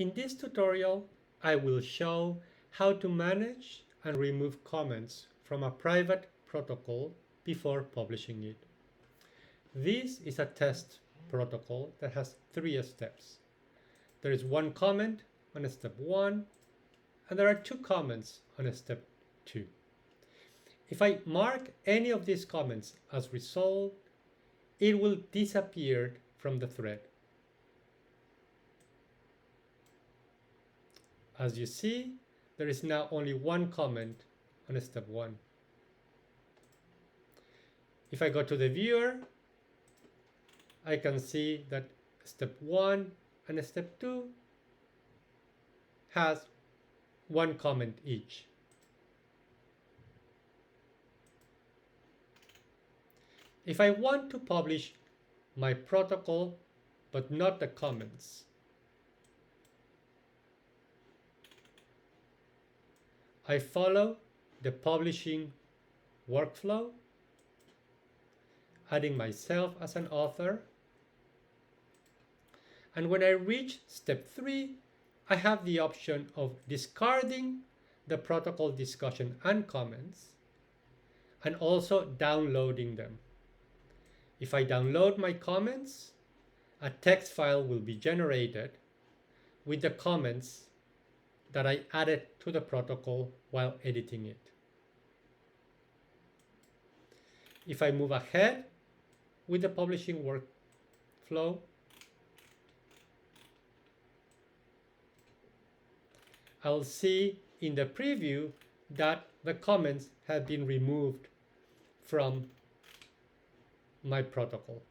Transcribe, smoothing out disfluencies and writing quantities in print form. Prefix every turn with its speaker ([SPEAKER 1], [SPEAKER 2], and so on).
[SPEAKER 1] In this tutorial, I will show how to manage and remove comments from a private protocol before publishing it. This is a test protocol that has 3 steps. There is 1 comment on step 1, and there are 2 comments on step 2. If I mark any of these comments as resolved, it will disappear from the thread. As you see, there is now only 1 comment on step 1. If I go to the viewer, I can see that step 1 and step 2 has 1 comment each. If I want to publish my protocol but not the comments, I follow the publishing workflow, adding myself as an author. And when I reach step 3, I have the option of discarding the protocol discussion and comments and also downloading them. If I download my comments, a text file will be generated with the comments that I added to the protocol while editing it. If I move ahead with the publishing workflow, I'll see in the preview that the comments have been removed from my protocol.